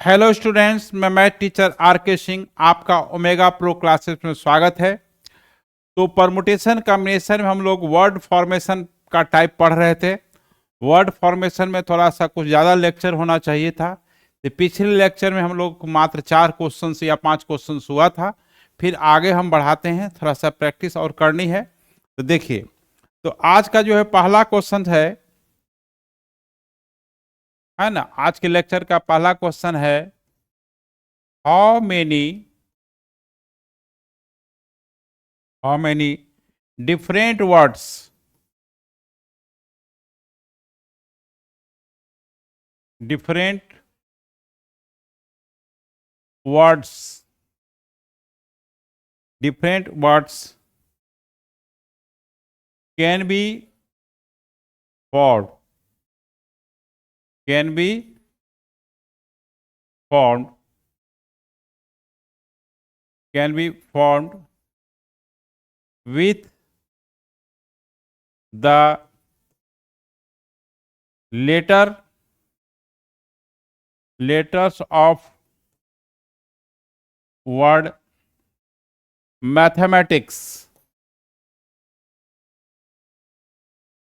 Hello students, मैं math teacher are के सिंह आपका ओमेगा प्रो क्लासेस में स्वागत है। तो परमुटेशन कॉम्बिनेशन में हम लोग वर्ड फॉर्मेशन का टाइप पढ़ रहे थे। वर्ड फॉर्मेशन में थोड़ा सा कुछ ज़्यादा लेक्चर होना चाहिए था। तो पिछले लेक्चर में हम लोग मात्र 4 क्वेश्चन या 5 क्वेश्चन हुआ था। फिर आगे हम बढ़ाते हैं, थोड़ा सा प्रैक्टिस और करनी है। तो देखिए, तो आज का जो है पहला क्वेश्चन है ना। आज के लेक्चर का पहला क्वेश्चन है, how many different different words different words can be formed can be formed can be formed with the letters of word mathematics.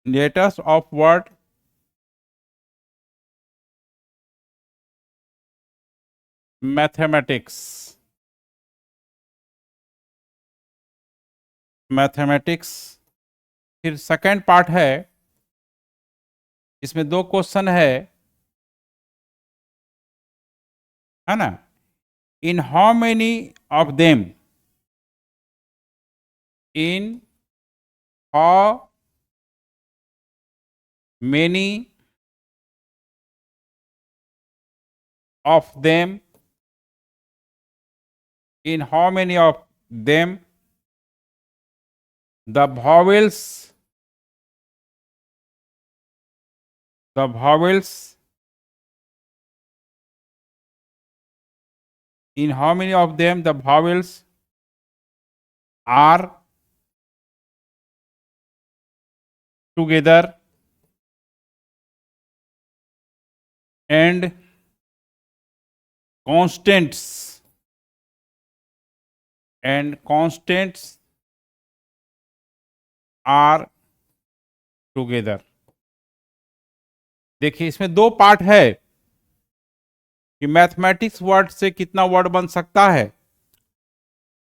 Letters of word mathematics. फिर सेकेंड पार्ट है, इसमें 2 क्वेश्चन है ना। In how many of them in how many of them in how many of them the vowels in how many of them the vowels are together and constants are together। देखिए, इसमें 2 part है कि mathematics word से कितना word बन सकता है,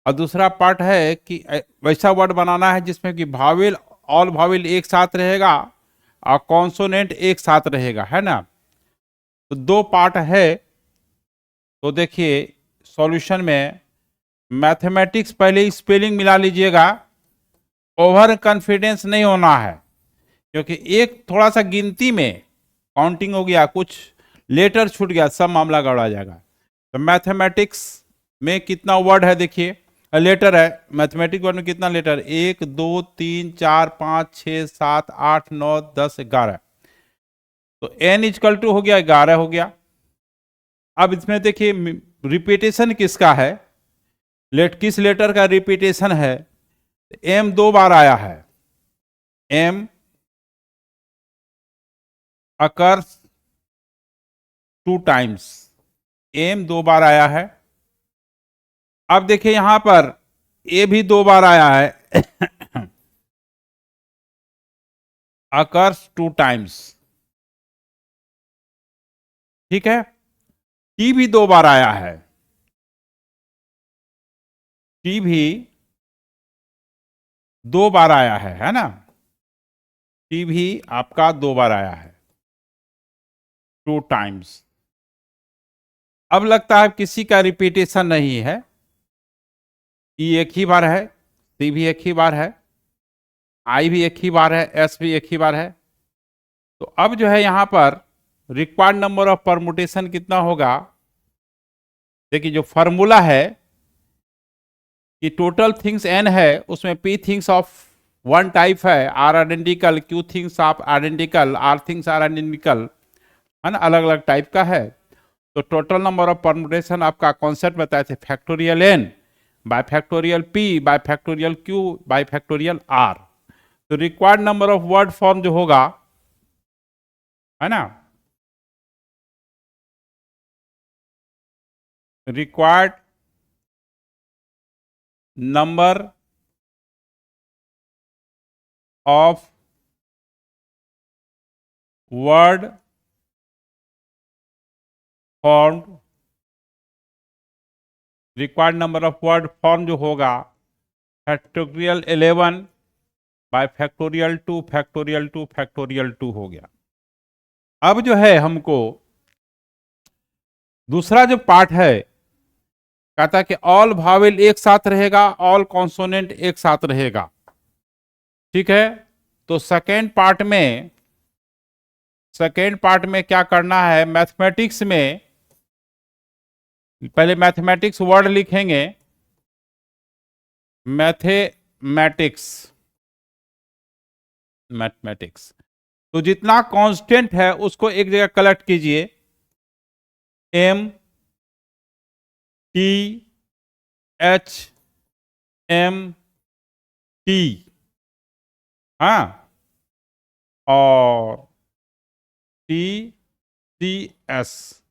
और दूसरा पार्ट है कि वैसा वर्ड बनाना है जिसमें कि भावेल ऑल भावेल एक साथ रहेगा और कॉन्सोनेंट एक साथ रहेगा, है ना। तो 2 पार्ट है। तो देखिए, सॉल्यूशन में मैथमेटिक्स पहले स्पेलिंग मिला लीजिएगा। ओवर कॉन्फिडेंस नहीं होना है, क्योंकि एक थोड़ा सा गिनती में काउंटिंग हो गया, कुछ लेटर छूट गया, सब मामला गड़बड़ा जाएगा। तो मैथमेटिक्स में कितना वर्ड है, देखिए लेटर है। मैथमेटिक्स वर्ड में कितना लेटर, 1 2 3 4 5 6 7 8 9 10 11। तो n इजकल टू हो गया 11 हो गया। अब इसमें देखिए रिपीटेशन किसका है, किस लेटर का रिपीटेशन है। m 2 बार आया है, m अकर्स 2 टाइम्स, m 2 बार आया है। अब देखिए यहां पर ए भी 2 बार आया है अकर्स 2 टाइम्स, ठीक है। टी भी 2 बार आया है, टी भी 2 बार आया है ना। टी भी आपका 2 बार आया है, 2 टाइम्स। अब लगता है किसी का रिपीटेशन नहीं है। ई एक ही बार है, सी भी एक ही बार है, आई भी एक ही बार है, एस भी एक ही बार है। तो अब जो है यहां पर रिक्वायर्ड नंबर ऑफ परमुटेशन कितना होगा। देखिए, जो फॉर्मूला है कि टोटल थिंग्स n है, उसमें p things of one type है, are identical, q things of identical, r things are identical, है ना, अलग अलग टाइप का है। तो टोटल नंबर ऑफ परमुटेशन आपका कॉन्सेप्ट बताए थे, factorial n by factorial p by factorial q by factorial r। तो required number of word form जो होगा, है ना, required number of word form, required number of word form जो होगा factorial 11 bye factorial 2 factorial 2 factorial 2 हो गया। अब जो है हमको दूसरा जो पार्ट है, कहता है कि ऑल भावेल एक साथ रहेगा, ऑल कॉन्सोनेंट एक साथ रहेगा। ठीक है, तो सेकेंड पार्ट में क्या करना है, मैथमेटिक्स में पहले मैथमेटिक्स वर्ड लिखेंगे, मैथमेटिक्स, मैथमेटिक्स। तो जितना कांस्टेंट है उसको एक जगह कलेक्ट कीजिए, M T H M T, हाँ, और टी सी एस,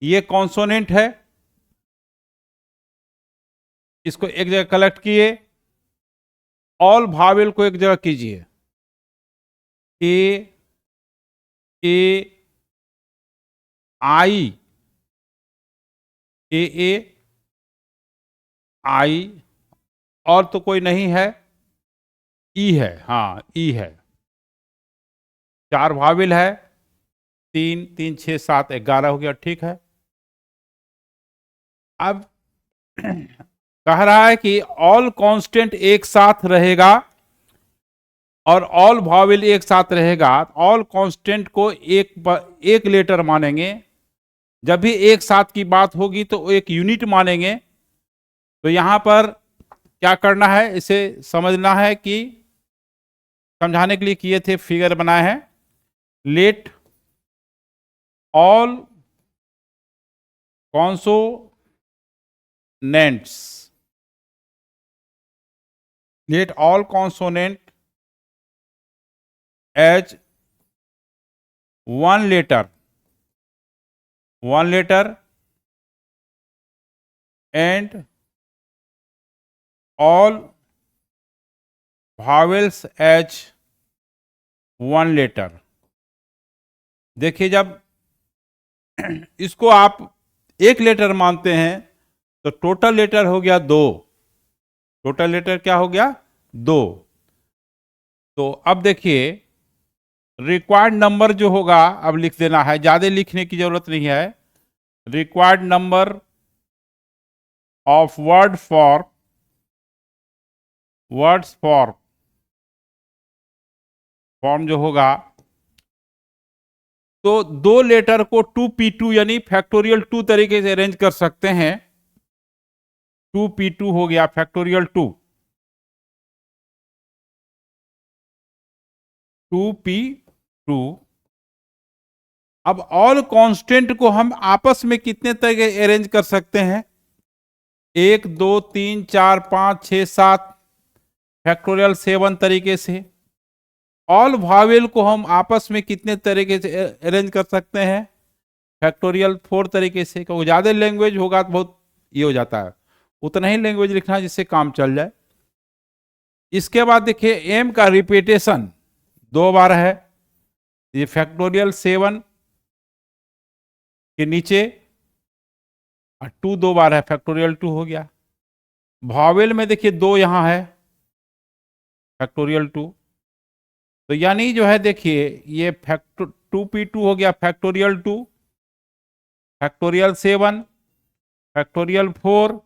ये कॉन्सोनेंट है, इसको एक जगह कलेक्ट किए। ऑल भावेल को एक जगह कीजिए, ए ए आई, ए ए आई, और तो कोई नहीं है, ई है, हाँ ई है। 4 भावेल है, 3 3 6 7 11 हो गया। ठीक है, अब कह रहा है कि ऑल कांस्टेंट एक साथ रहेगा और ऑल भावेल एक साथ रहेगा। ऑल कांस्टेंट को एक लेटर मानेंगे, जब भी एक साथ की बात होगी तो एक यूनिट मानेंगे। तो यहां पर क्या करना है, इसे समझना है कि समझाने के लिए किए थे, फिगर बनाए हैं। Let all consonants, let all consonant as one letter and all vowels as one letter. देखिए, जब इसको आप एक लेटर मानते हैं तो टोटल लेटर हो गया 2, टोटल लेटर क्या हो गया 2। तो अब देखिए, रिक्वायर्ड नंबर जो होगा अब लिख देना है, ज्यादा लिखने की जरूरत नहीं है। Required number of words form जो होगा, तो 2 लेटर को 2p2 यानी फैक्टोरियल 2 तरीके से अरेंज कर सकते हैं। 2p2 हो गया फैक्टोरियल 2, 2p2। अब ऑल कांस्टेंट को हम आपस में कितने तरीके अरेंज कर सकते हैं, 1 2 3 4 5 6 7 फैक्टोरियल 7 तरीके से। ऑल भावेल को हम आपस में कितने तरीके से अरेंज कर सकते हैं, फैक्टोरियल 4 तरीके से। क्योंकि ज्यादा लैंग्वेज होगा तो बहुत ये हो जाता है, उतना ही लैंग्वेज लिखना जिससे काम चल जाए। इसके बाद देखिए, एम का रिपीटेशन 2 बार है, ये फैक्टोरियल 7 के नीचे, और 2 2 बार है, फैक्टोरियल 2 हो गया। भावेल में देखिए 2 यहां है, फैक्टोरियल 2। तो यानी जो है देखिए, ये 2p2 हो गया factorial 2, factorial 7, factorial 4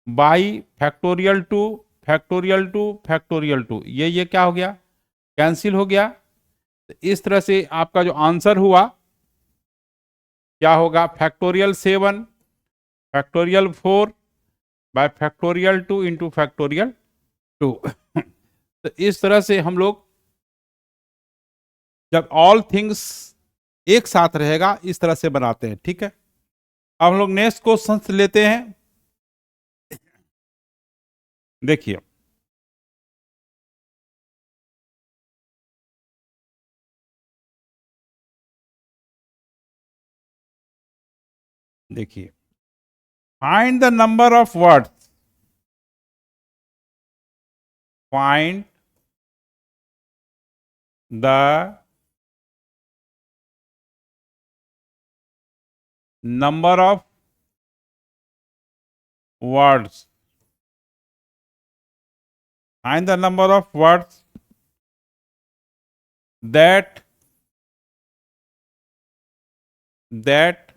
by factorial 2, factorial 2, factorial 2, ये क्या हो गया, कैंसिल हो गया। तो इस तरह से आपका जो आंसर हुआ क्या होगा, factorial 7 factorial 4 bye factorial 2 into factorial 2। तो इस तरह से हम लोग जब ऑल थिंग्स एक साथ रहेगा इस तरह से बनाते हैं। ठीक है, अब हम लोग नेक्स्ट क्वेश्चन लेते हैं। देखिए, देखिए, find the number of words, find the number of words, find the number of words that that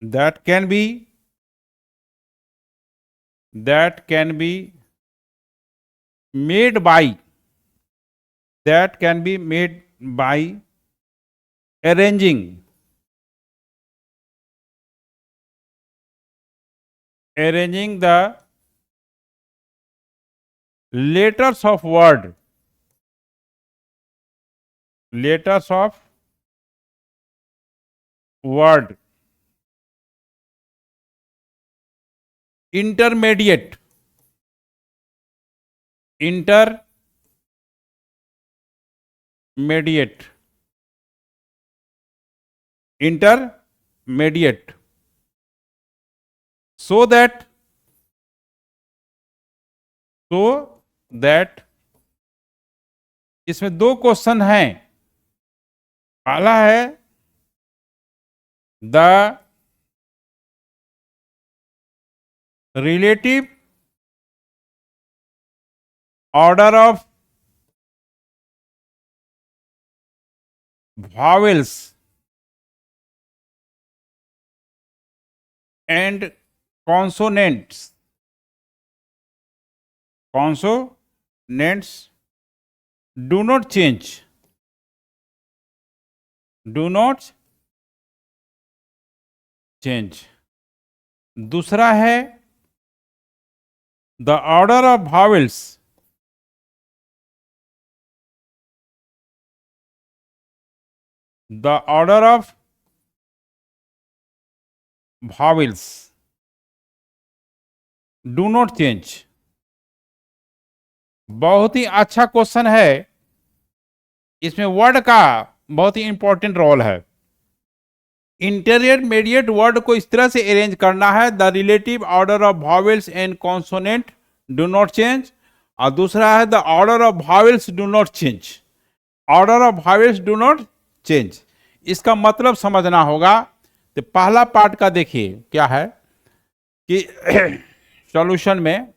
that can be made by, that can be made by arranging the letters of word, letters of word, intermediate, intermediate, intermediate, so that इसमें दो question हैं। पहला है the relative order of vowels and consonants do not change, दूसरा है the order of vowels do not change. बहुत ही अच्छा question है, इसमें वर्ड का बहुत ही इंपॉर्टेंट रोल है। इंटरमीडिएट वर्ड को इस तरह से अरेंज करना है, the relative order of vowels and consonant do not change, और दूसरा है the order of vowels do not change, order of vowels do not change. इसका मतलब समझना होगा। तो पहला पार्ट का देखिए क्या है कि सॉल्यूशन में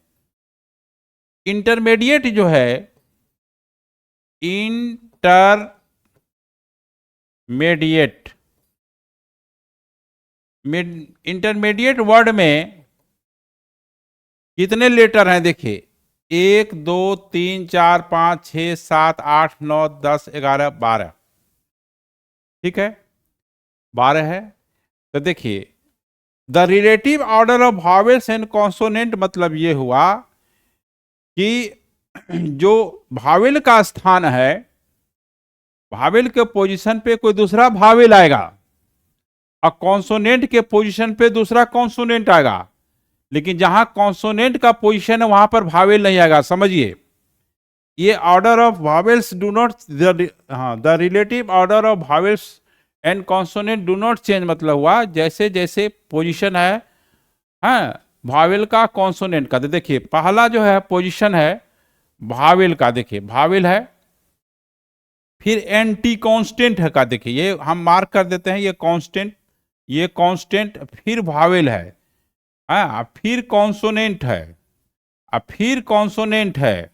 इंटरमीडिएट जो है, इंटरमीडिएट वर्ड में कितने लेटर हैं? देखिए 1 2 3 4 5 6 7 8 9 10 11 12, ठीक है, 12 है। तो देखिए the relative order of vowels and consonant, मतलब ये हुआ कि जो भावेल का स्थान है, भावेल के पोजीशन पे कोई दूसरा भावेल आएगा और कॉन्सोनेंट के पोजीशन पे दूसरा कॉन्सोनेंट आएगा, लेकिन जहां कॉन्सोनेंट का पोजीशन है वहां पर भावेल नहीं आएगा। समझिए, ये order of vowels do not, the relative order of vowels and consonant do not change, मतलब हुआ जैसे जैसे पोजीशन है, हाँ, भावेल का कॉन्सोनेंट का। देखिए पहला जो है पोजीशन है भावेल का, देखिए भावेल है, फिर एंटी कांस्टेंट है का, देखिए ये हम मार्क कर देते हैं, ये कांस्टेंट, ये कांस्टेंट, फिर भावेल है, हाँ, फिर कॉन्सोनेंट है, अब फिर कॉन्सोनेंट है,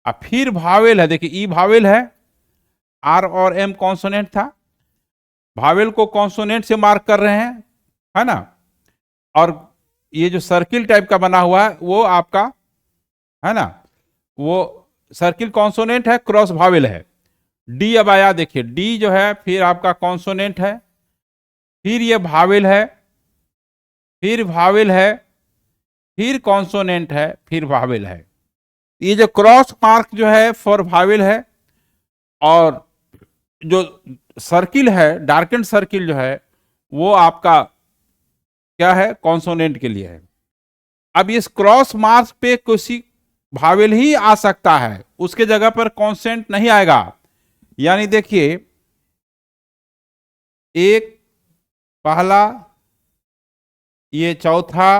अब फिर भावेल है। देखिए ई भावेल है, आर और एम कॉन्सोनेंट था, भावेल को कॉन्सोनेंट से मार्क कर रहे हैं, है ना। और ये जो सर्किल टाइप का बना हुआ है वो आपका, है ना, वो सर्किल कॉन्सोनेंट है, क्रॉस भावेल है। डी अब आया, देखिए डी जो है फिर आपका कॉन्सोनेंट है, फिर ये भावेल है, फिर भावेल है, फिर कॉन्सोनेंट है, फिर भावेल है। ये जो क्रॉस मार्क जो है फॉर भावेल है, और जो सर्किल है, डार्केंड सर्किल जो है वो आपका क्या है, कॉन्सोनेंट के लिए है। अब इस क्रॉस मार्क पे किसी भावेल ही आ सकता है, उसके जगह पर कॉन्सेंट नहीं आएगा। यानी देखिए एक पहला, ये चौथा,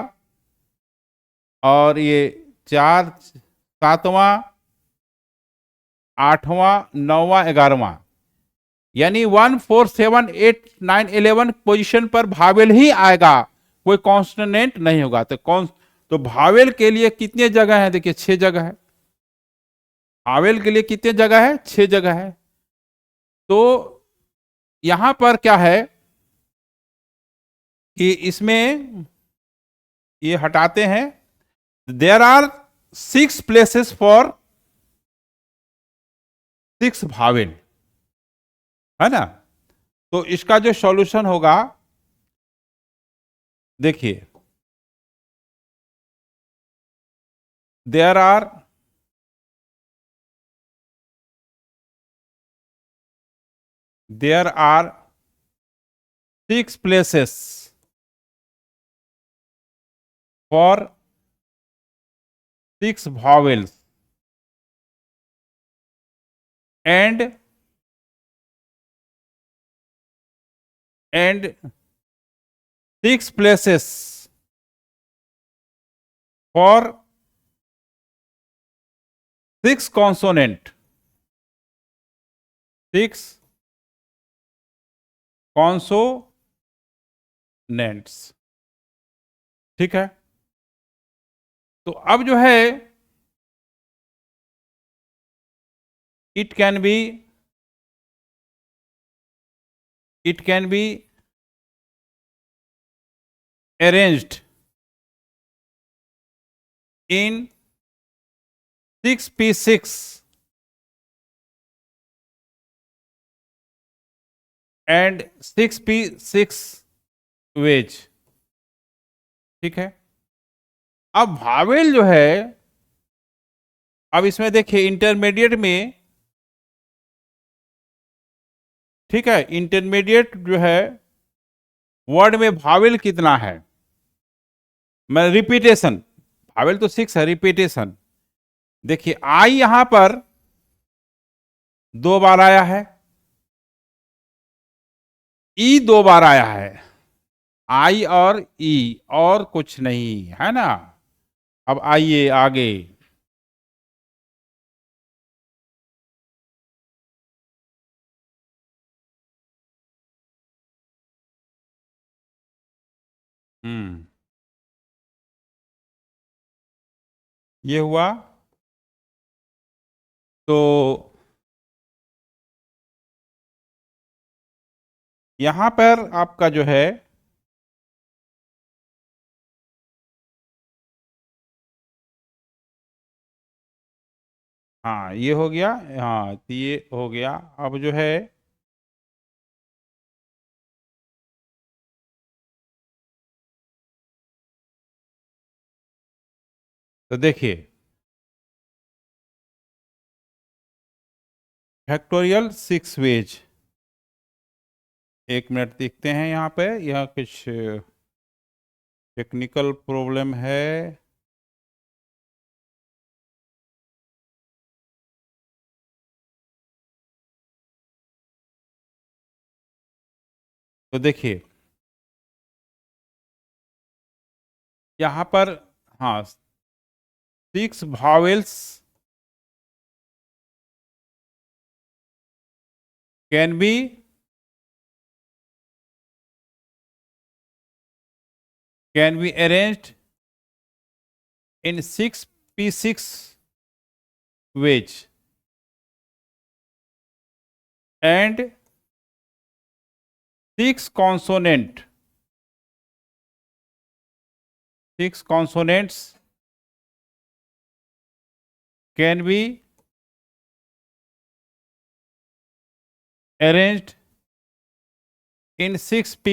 और ये चार, सातवां, आठवां, नौवां, 11वां, यानी 1 4 7 8 9 11 पोजीशन पर भावेल ही आएगा, कोई कॉन्स्टेंट नहीं होगा। तो भावेल के लिए कितने जगह है? देखिए 6 जगह है। भावेल के लिए कितने जगह है? 6 जगह है। तो यहां पर क्या है कि इसमें ये हटाते हैं, there are 6 places for 6 vowel, है ना। तो इसका जो सॉल्यूशन होगा, देखिए there are there are 6 places for 6 vowels and 6 places for 6 consonant, 6 consonants, ठीक है। तो अब जो है it can be arranged in 6p6 and 6p6 ways, ठीक है। अब भावेल जो है, अब इसमें देखिए इंटरमीडिएट में, ठीक है, इंटरमीडिएट जो है वर्ड में भावेल कितना है, मैं रिपीटेशन, भावेल तो 6 है, रिपीटेशन देखिए आई यहां पर 2 बार आया है, ई 2 बार आया है, आई और ई, और कुछ नहीं है ना। अब आइए आगे, ये हुआ। तो यहां पर आपका जो है, हाँ ये हो गया, हाँ तो ये हो गया। अब जो है तो देखिए फैक्टोरियल 6 वेज, एक मिनट देखते हैं यहाँ पे, यह कुछ टेक्निकल प्रॉब्लम है। तो देखिए यहाँ पर, हाँ 6 vowels can be arranged in 6p6 ways and 6 consonants can be arranged in 6p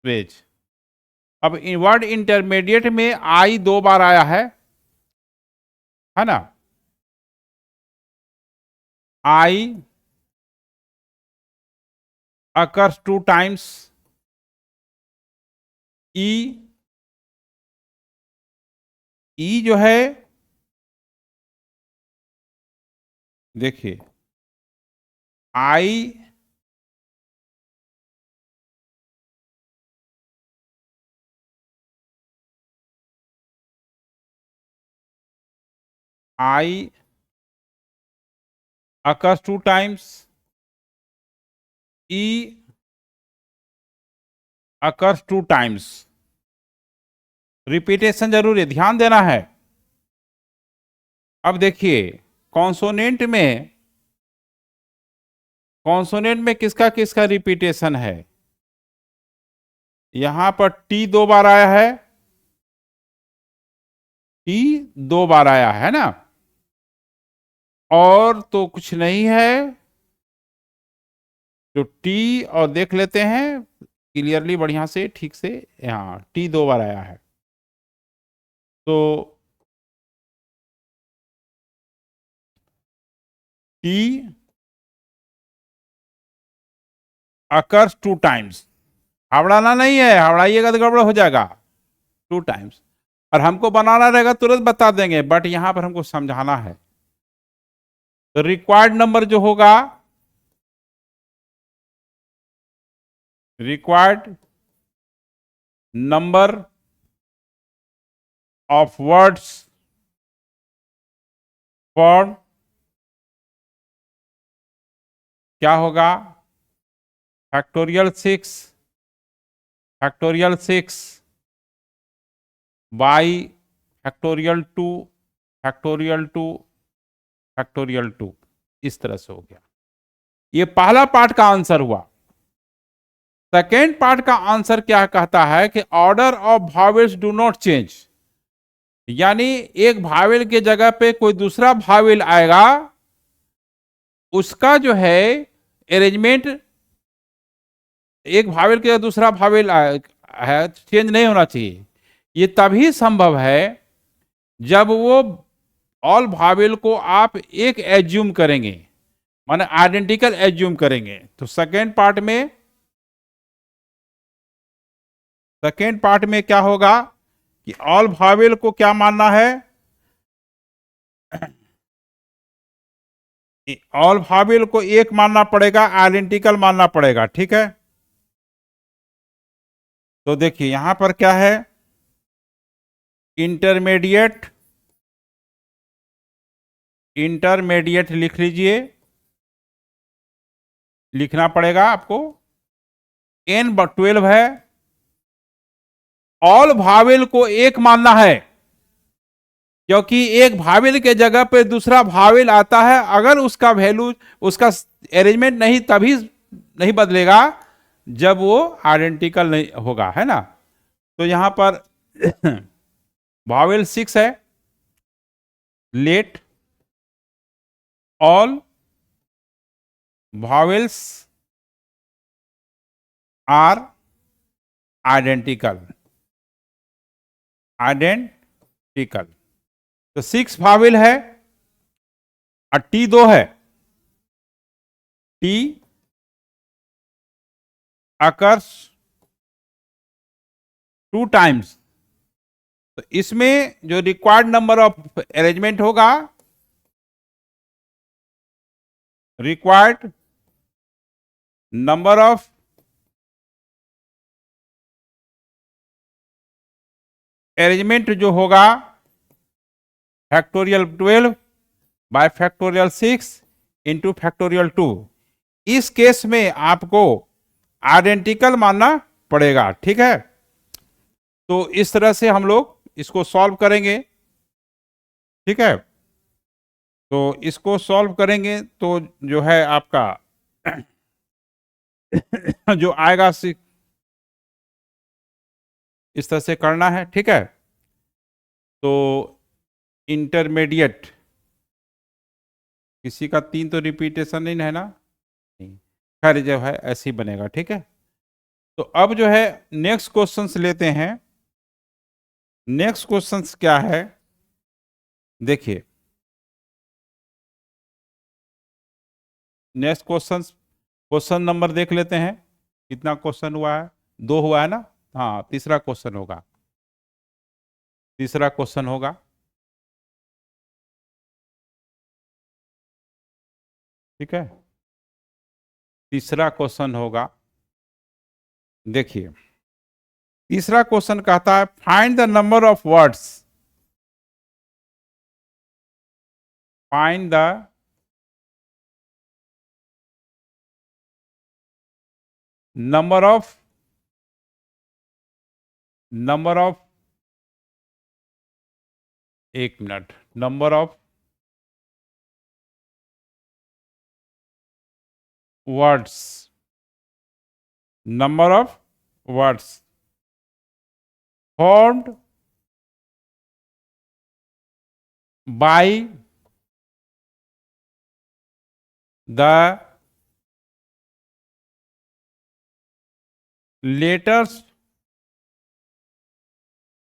ways। अब इन वर्ड इंटरमीडिएट में आई 2 बार आया है ना, आई occurs 2 times, ई जो है देखिए आई I occurs 2 times, E occurs 2 times। Repetition जरूर है, ध्यान देना है। अब देखिए कॉन्सोनेंट में किसका किसका रिपीटेशन है। यहां पर टी 2 बार आया है, टी 2 बार आया है ना, और तो कुछ नहीं है। तो टी और देख लेते हैं क्लियरली बढ़िया से ठीक से, यहाँ टी 2 बार आया है। तो टी अकर्स 2 टाइम्स, हावड़ाना नहीं है, हावड़ाइएगा तो गड़बड़ हो जाएगा। 2 टाइम्स, और हमको बनाना रहेगा तुरंत बता देंगे, बट यहां पर हमको समझाना है। तो रिक्वायर्ड नंबर जो होगा, required number of words for क्या होगा, factorial 6 by factorial 2 factorial 2 factorial 2, इस तरह से हो गया। ये पहला पार्ट का आंसर हुआ। सेकेंड पार्ट का आंसर क्या कहता है कि order of vowels do not change, यानी एक भावेल के जगह पे कोई दूसरा भावेल आएगा, उसका जो है अरेंजमेंट, एक भावेल के दूसरा भावेल है चेंज नहीं होना चाहिए। ये तभी संभव है जब वो ऑल भावेल को आप एक एज्यूम करेंगे, माने आइडेंटिकल एज्यूम करेंगे। तो सेकेंड पार्ट में क्या होगा कि ऑल भावेल को क्या मानना है, ऑल भावेल को एक मानना पड़ेगा, आइडेंटिकल मानना पड़ेगा, ठीक है। तो देखिए यहां पर क्या है, इंटरमीडिएट लिख लीजिए, लिखना पड़ेगा आपको। n 12 है, ऑल भावेल को एक मानना है, क्योंकि एक भावेल के जगह पे दूसरा भावेल आता है, अगर उसका वैल्यू, उसका अरेंजमेंट नहीं तभी नहीं बदलेगा जब वो आइडेंटिकल नहीं होगा, है ना। तो यहां पर भावेल 6 है, लेट ऑल भावेल्स आर आइडेंटिकल, तो 6 भावेल है और टी 2 है, टी अकर्स 2 टाइम्स। तो इसमें जो रिक्वायर्ड नंबर ऑफ अरेंजमेंट होगा, रिक्वायर्ड नंबर ऑफ अरेंजमेंट जो होगा factorial 12 bye factorial 6 into factorial 2। इस केस में आपको आइडेंटिकल मानना पड़ेगा, ठीक है। तो इस तरह से हम लोग इसको सॉल्व करेंगे, ठीक है। तो इसको सॉल्व करेंगे तो जो है आपका जो आएगा इस तरह से करना है, ठीक है। तो इंटरमीडिएट, किसी का 3 तो रिपीटेशन नहीं है ना, नहीं, खैर जो है ऐसे ही बनेगा, ठीक है। तो अब जो है नेक्स्ट क्वेश्चंस लेते हैं। नेक्स्ट क्वेश्चंस क्या है, देखिए नेक्स्ट क्वेश्चन नंबर देख लेते हैं, कितना क्वेश्चन हुआ है, 2 हुआ है ना। हाँ, तीसरा क्वेश्चन होगा, ठीक है। तीसरा क्वेश्चन होगा, देखिए तीसरा क्वेश्चन कहता है find the number of words find the number of एक minute, number of words, number of words formed by the letters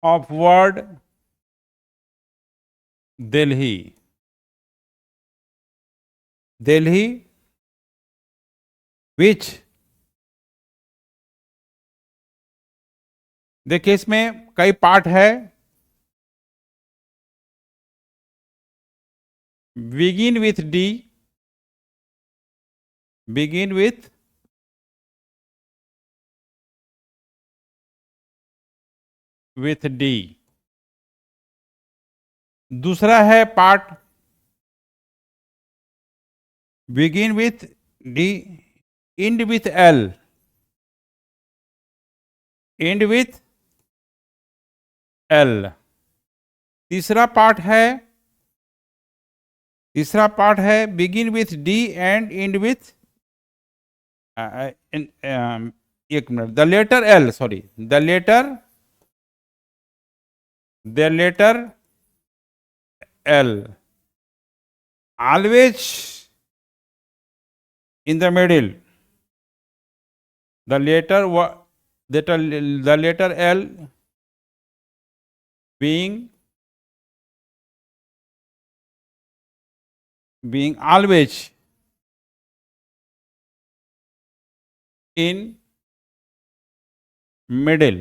of word Delhi. Delhi which, देखिए इसमें कई पार्ट है. begin with D, begin with D. दूसरा है part begin with D, end with L, end with L. तीसरा part है begin with D and end with एक minute, the letter L, sorry, the letter L, always in the middle, the letter L being always in middle.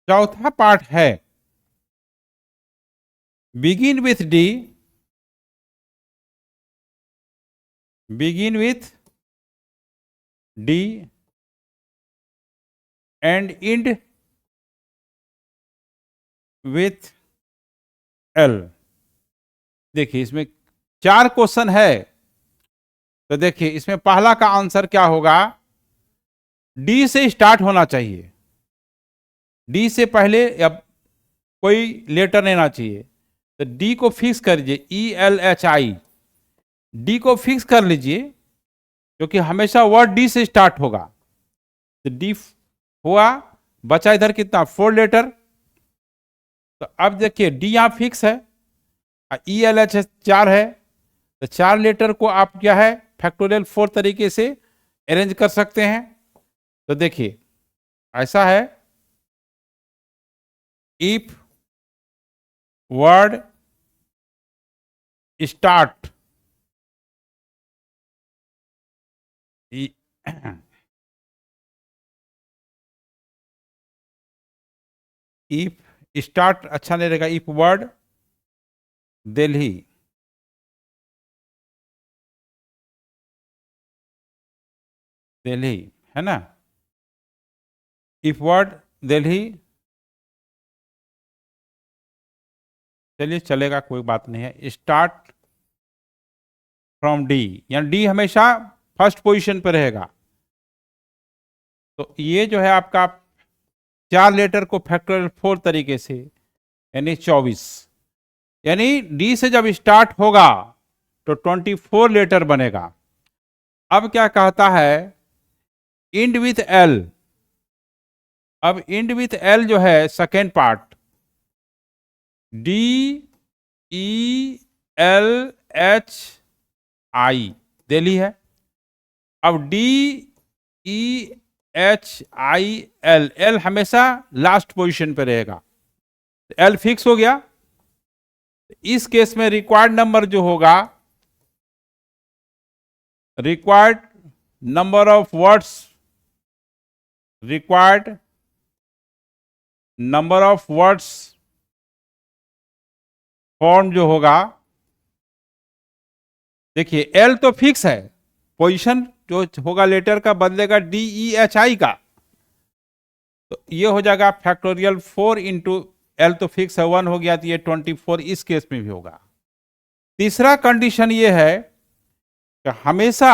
चौथा part है begin with D, begin with D and end with L. देखिए इसमें 4 question है, तो देखिए इसमें पहला का आंसर क्या होगा, डी से स्टार्ट होना चाहिए. डी से पहले या कोई लेटर लेना चाहिए, तो डी को फिक्स कर लीजिए, ELHI, डी को फिक्स कर लीजिए क्योंकि हमेशा वर्ड डी से स्टार्ट होगा. तो डी हुआ, बचा इधर कितना 4 लेटर. तो अब देखिए डी यहां फिक्स है, ELH 4 है, तो 4 लेटर को आप क्या है फैक्टोरियल 4 तरीके से अरेंज कर सकते हैं. तो देखिए ऐसा है, if word start if start अच्छा नहीं रहेगा, इफ वर्ड दिल्ली, दिल्ली है ना, इफ वर्ड दिल्ली, चलिए चलेगा, कोई बात नहीं है. स्टार्ट फ्रॉम डी, यानी डी हमेशा फर्स्ट पोजीशन पर रहेगा. तो ये जो है आपका 4 लेटर को फैक्टोरियल 4 तरीके से, यानी 24, यानी डी से जब स्टार्ट होगा तो 24 लेटर बनेगा. अब क्या कहता है, इंड विथ एल. अब इंड विथ एल जो है सेकेंड पार्ट, DELHI दिल्ली है. अब DEHIL, एल हमेशा लास्ट पोजीशन पे रहेगा, एल फिक्स हो गया. इस केस में रिक्वायर्ड नंबर जो होगा, required number of words, required number of words form जो होगा, देखिए एल तो फिक्स है, पोजीशन जो होगा लेटर का बदलेगा DEHI का. तो ये हो जाएगा फैक्टोरियल 4 इंटू एल तो फिक्स है 1 हो गया, तो ये 24 इस केस में भी होगा। तीसरा कंडीशन ये है कि हमेशा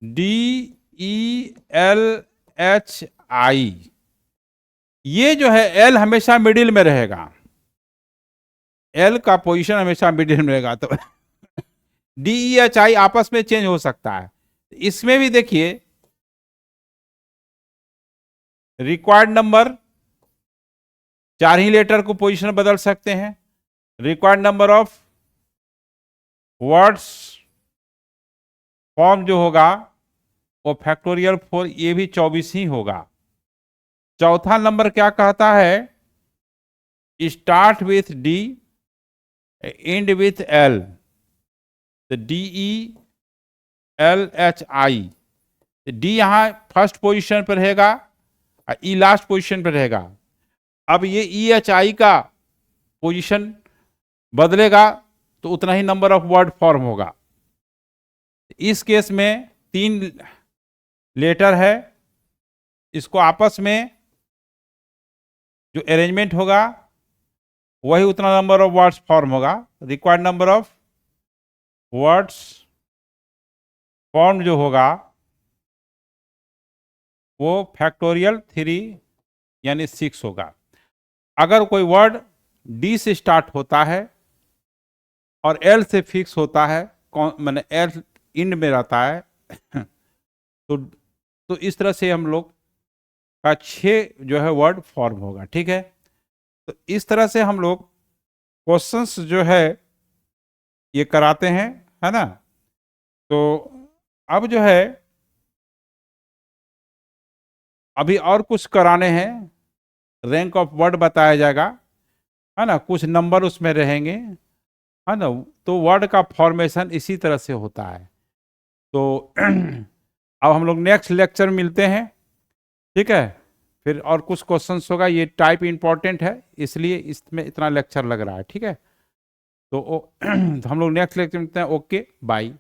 DELHI, ये जो है एल हमेशा मिडिल में रहेगा, एल का पोजीशन हमेशा मिडिल में रहेगा। तो DEHI आपस में चेंज हो सकता है। इसमें भी देखिए रिक्वायर्ड नंबर, 4 ही लेटर को पोजीशन बदल सकते हैं। Required number of words form जो होगा वो फैक्टोरियल 4, ये भी 24 ही होगा। चौथा नंबर क्या कहता है, start with D and with L, तो DELHI, डी यहां फर्स्ट पोजीशन पर रहेगा और ई लास्ट पोजीशन पर रहेगा। अब ये EHI का पोजीशन बदलेगा तो उतना ही नंबर ऑफ वर्ड फॉर्म होगा। इस केस में 3 लेटर है, इसको आपस में जो अरेंजमेंट होगा वही उतना नंबर ऑफ वर्ड्स फॉर्म होगा। Required number of words form जो होगा वो फैक्टोरियल 3 यानी 6 होगा। अगर कोई वर्ड डी से स्टार्ट होता है और एल से फिक्स होता है, मैंने एल इंड में रहता है, तो इस तरह से हम लोग का 6 जो है वर्ड फॉर्म होगा। ठीक है, तो इस तरह से हम लोग क्वेश्चंस जो है ये कराते हैं, है ना। तो अब जो है अभी और कुछ कराने हैं, रैंक ऑफ वर्ड बताया जाएगा, है ना, कुछ नंबर उसमें रहेंगे, है ना। तो वर्ड का फॉर्मेशन इसी तरह से होता है। तो अब हम लोग नेक्स्ट लेक्चर मिलते हैं, ठीक है। फिर और कुछ क्वेश्चंस होगा, ये टाइप इंपॉर्टेंट है इसलिए इसमें इतना लेक्चर लग रहा है, ठीक है। तो हम लोग नेक्स्ट लेक्चर मिलते हैं। Okay, bye.